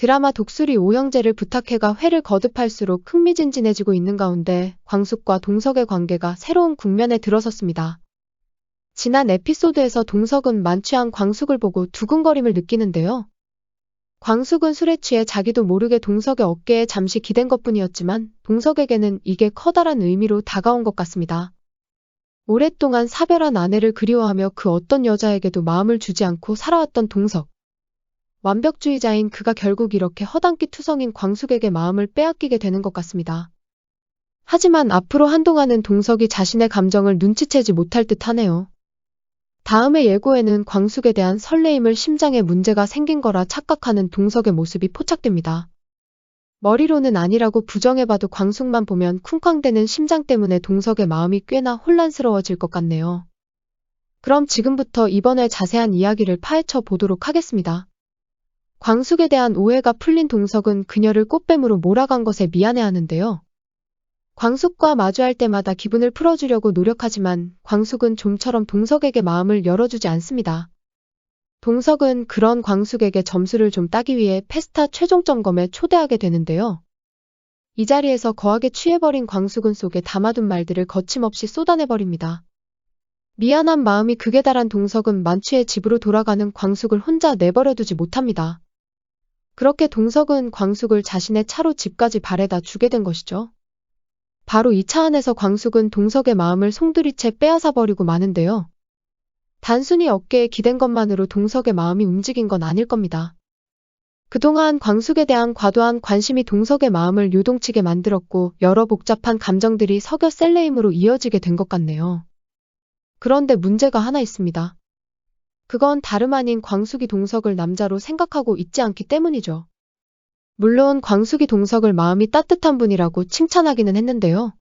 드라마 독수리 오형제를 부탁해가 회를 거듭할수록 흥미진진해지고 있는 가운데 광숙과 동석의 관계가 새로운 국면에 들어섰습니다. 지난 에피소드에서 동석은 만취한 광숙을 보고 두근거림을 느끼는데요. 광숙은 술에 취해 자기도 모르게 동석의 어깨에 잠시 기댄 것뿐이었지만 동석에게는 이게 커다란 의미로 다가온 것 같습니다. 오랫동안 사별한 아내를 그리워하며 그 어떤 여자에게도 마음을 주지 않고 살아왔던 동석. 완벽주의자인 그가 결국 이렇게 허당끼 투성인 광숙에게 마음을 빼앗기게 되는 것 같습니다. 하지만 앞으로 한동안은 동석이 자신의 감정을 눈치채지 못할 듯 하네요. 다음의 예고에는 광숙에 대한 설레임을 심장에 문제가 생긴 거라 착각하는 동석의 모습이 포착됩니다. 머리로는 아니라고 부정해봐도 광숙만 보면 쿵쾅대는 심장 때문에 동석의 마음이 꽤나 혼란스러워질 것 같네요. 그럼 지금부터 이번 회 자세한 이야기를 파헤쳐 보도록 하겠습니다. 광숙에 대한 오해가 풀린 동석은 그녀를 꽃뱀으로 몰아간 것에 미안해하는데요. 광숙과 마주할 때마다 기분을 풀어주려고 노력하지만 광숙은 좀처럼 동석에게 마음을 열어주지 않습니다. 동석은 그런 광숙에게 점수를 좀 따기 위해 페스타 최종 점검에 초대하게 되는데요. 이 자리에서 거하게 취해버린 광숙은 속에 담아둔 말들을 거침없이 쏟아내버립니다. 미안한 마음이 극에 달한 동석은 만취해 집으로 돌아가는 광숙을 혼자 내버려두지 못합니다. 그렇게 동석은 광숙을 자신의 차로 집까지 바래다 주게 된 것이죠. 바로 이 차 안에서 광숙은 동석의 마음을 송두리째 빼앗아버리고 마는데요. 단순히 어깨에 기댄 것만으로 동석의 마음이 움직인 건 아닐 겁니다. 그동안 광숙에 대한 과도한 관심이 동석의 마음을 요동치게 만들었고 여러 복잡한 감정들이 섞여 셀레임으로 이어지게 된 것 같네요. 그런데 문제가 하나 있습니다. 그건 다름 아닌 광숙이 동석을 남자로 생각하고 있지 않기 때문이죠. 물론 광숙이 동석을 마음이 따뜻한 분이라고 칭찬하기는 했는데요.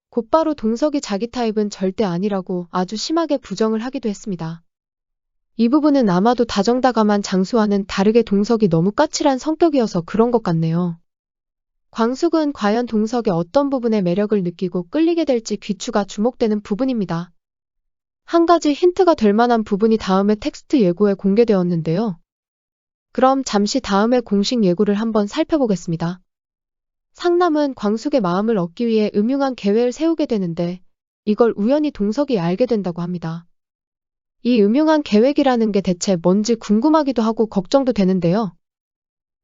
곧바로 동석이 자기 타입은 절대 아니라고 아주 심하게 부정을 하기도 했습니다. 이 부분은 아마도 다정다감한 장수와는 다르게 동석이 너무 까칠한 성격이어서 그런 것 같네요. 광숙은 과연 동석의 어떤 부분에 매력을 느끼고 끌리게 될지 귀추가 주목되는 부분입니다. 한 가지 힌트가 될 만한 부분이 다음의 텍스트 예고에 공개되었는데요. 그럼 잠시 다음의 공식 예고를 한번 살펴보겠습니다. 상남은 광숙의 마음을 얻기 위해 음흉한 계획을 세우게 되는데 이걸 우연히 동석이 알게 된다고 합니다. 이 음흉한 계획이라는 게 대체 뭔지 궁금하기도 하고 걱정도 되는데요.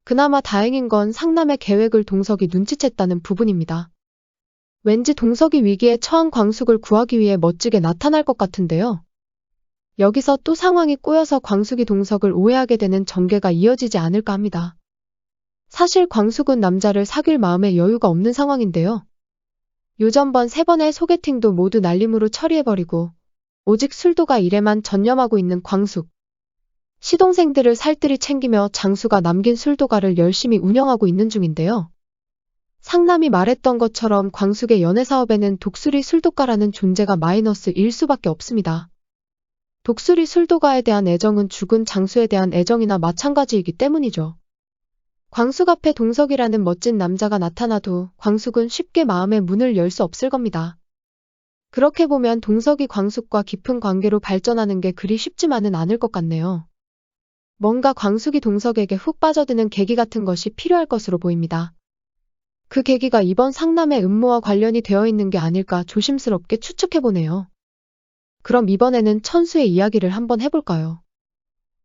그나마 다행인 건 상남의 계획을 동석이 눈치챘다는 부분입니다. 왠지 동석이 위기에 처한 광숙을 구하기 위해 멋지게 나타날 것 같은데요. 여기서 또 상황이 꼬여서 광숙이 동석을 오해하게 되는 전개가 이어지지 않을까 합니다. 사실 광숙은 남자를 사귈 마음에 여유가 없는 상황인데요. 요전번 3번의 소개팅도 모두 날림으로 처리해버리고 오직 술도가 일에만 전념하고 있는 광숙. 시동생들을 살뜰히 챙기며 장수가 남긴 술도가를 열심히 운영하고 있는 중인데요. 상남이 말했던 것처럼 광숙의 연애사업에는 독수리 술도가라는 존재가 마이너스일 수밖에 없습니다. 독수리 술도가에 대한 애정은 죽은 장수에 대한 애정이나 마찬가지이기 때문이죠. 광숙 앞에 동석이라는 멋진 남자가 나타나도 광숙은 쉽게 마음의 문을 열 수 없을 겁니다. 그렇게 보면 동석이 광숙과 깊은 관계로 발전하는 게 그리 쉽지만은 않을 것 같네요. 뭔가 광숙이 동석에게 훅 빠져드는 계기 같은 것이 필요할 것으로 보입니다. 그 계기가 이번 상남의 음모와 관련이 되어 있는 게 아닐까 조심스럽게 추측해보네요. 그럼 이번에는 천수의 이야기를 한번 해볼까요?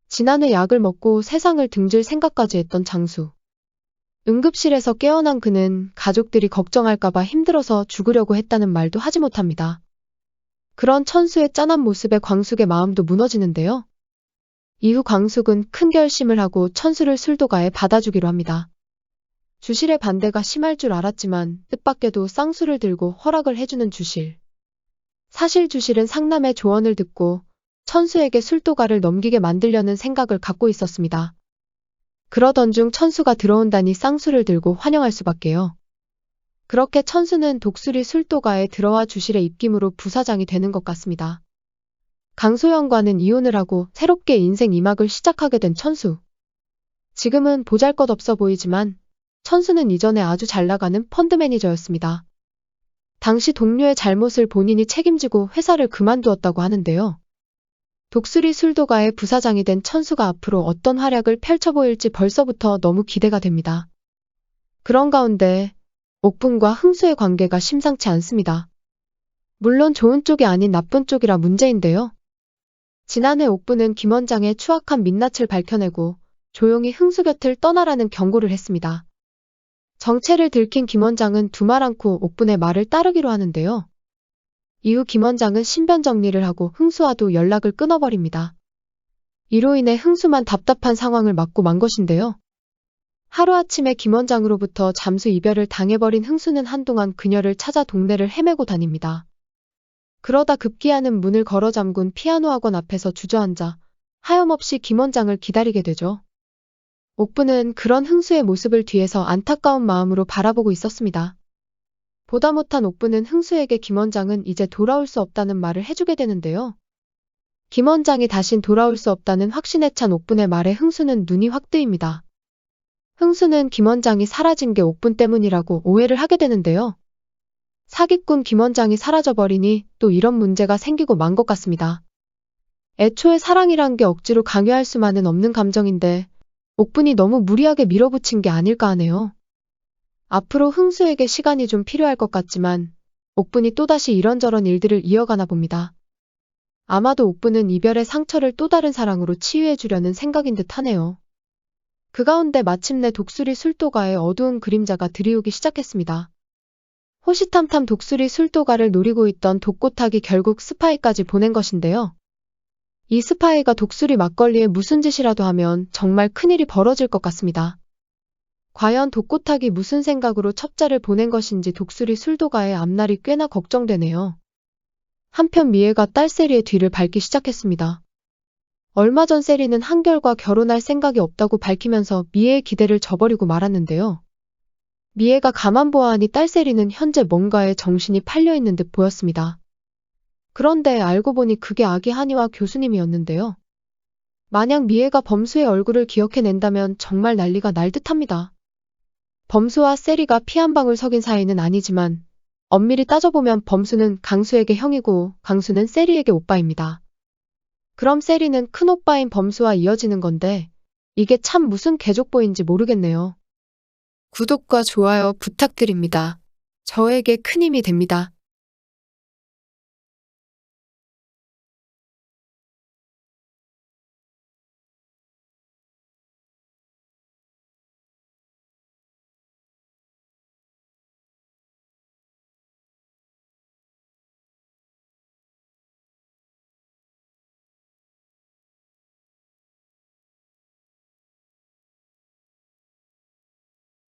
지난해 약을 먹고 세상을 등질 생각까지 했던 장수. 응급실에서 깨어난 그는 가족들이 걱정할까봐 힘들어서 죽으려고 했다는 말도 하지 못합니다. 그런 천수의 짠한 모습에 광숙의 마음도 무너지는데요. 이후 광숙은 큰 결심을 하고 천수를 술도가에 받아주기로 합니다. 주실의 반대가 심할 줄 알았지만 뜻밖에도 쌍수를 들고 허락을 해주는 주실. 사실 주실은 상남의 조언을 듣고 천수에게 술도가를 넘기게 만들려는 생각을 갖고 있었습니다. 그러던 중 천수가 들어온다니 쌍수를 들고 환영할 수밖에요. 그렇게 천수는 독수리 술도가에 들어와 주실의 입김으로 부사장이 되는 것 같습니다. 강소영과는 이혼을 하고 새롭게 인생 2막을 시작하게 된 천수. 지금은 보잘것없어 보이지만 천수는 이전에 아주 잘나가는 펀드 매니저였습니다. 당시 동료의 잘못을 본인이 책임지고 회사를 그만두었다고 하는데요. 독수리 술도가의 부사장이 된 천수가 앞으로 어떤 활약을 펼쳐 보일지 벌써부터 너무 기대가 됩니다. 그런 가운데 옥분과 흥수의 관계가 심상치 않습니다. 물론 좋은 쪽이 아닌 나쁜 쪽이라 문제인데요. 지난해 옥분은 김 원장의 추악한 민낯을 밝혀내고 조용히 흥수 곁을 떠나라는 경고를 했습니다. 정체를 들킨 김 원장은 두말 않고 옥분의 말을 따르기로 하는데요. 이후 김 원장은 신변 정리를 하고 흥수와도 연락을 끊어버립니다. 이로 인해 흥수만 답답한 상황을 맞고 만 것인데요. 하루아침에 김 원장으로부터 잠수 이별을 당해버린 흥수는 한동안 그녀를 찾아 동네를 헤매고 다닙니다. 그러다 급기야는 문을 걸어 잠근 피아노 학원 앞에서 주저앉아 하염없이 김 원장을 기다리게 되죠. 옥분은 그런 흥수의 모습을 뒤에서 안타까운 마음으로 바라보고 있었습니다. 보다 못한 옥분은 흥수에게 김 원장은 이제 돌아올 수 없다는 말을 해주게 되는데요. 김 원장이 다신 돌아올 수 없다는 확신에 찬 옥분의 말에 흥수는 눈이 확 뜨입니다. 흥수는 김 원장이 사라진 게 옥분 때문이라고 오해를 하게 되는데요. 사기꾼 김 원장이 사라져버리니 또 이런 문제가 생기고 만 것 같습니다. 애초에 사랑이란 게 억지로 강요할 수만은 없는 감정인데 옥분이 너무 무리하게 밀어붙인 게 아닐까 하네요. 앞으로 흥수에게 시간이 좀 필요할 것 같지만 옥분이 또다시 이런저런 일들을 이어가나 봅니다. 아마도 옥분은 이별의 상처를 또 다른 사랑으로 치유해주려는 생각인 듯 하네요. 그 가운데 마침내 독수리 술도가의 어두운 그림자가 드리우기 시작했습니다. 호시탐탐 독수리 술도가를 노리고 있던 독고탁이 결국 스파이까지 보낸 것인데요. 이 스파이가 독수리 막걸리에 무슨 짓이라도 하면 정말 큰일이 벌어질 것 같습니다. 과연 독고탁이 무슨 생각으로 첩자를 보낸 것인지 독수리 술도가의 앞날이 꽤나 걱정되네요. 한편 미애가 딸 세리의 뒤를 밟기 시작했습니다. 얼마 전 세리는 한결과 결혼할 생각이 없다고 밝히면서 미애의 기대를 저버리고 말았는데요. 미애가 가만 보아하니 딸 세리는 현재 뭔가에 정신이 팔려있는 듯 보였습니다. 그런데 알고 보니 그게 아기 한이와 교수님이었는데요. 만약 미애가 범수의 얼굴을 기억해낸다면 정말 난리가 날 듯합니다. 범수와 세리가 피 한 방울 섞인 사이는 아니지만 엄밀히 따져보면 범수는 강수에게 형이고 강수는 세리에게 오빠입니다. 그럼 세리는 큰오빠인 범수와 이어지는 건데 이게 참 무슨 개족보인지 모르겠네요. 구독과 좋아요 부탁드립니다. 저에게 큰 힘이 됩니다.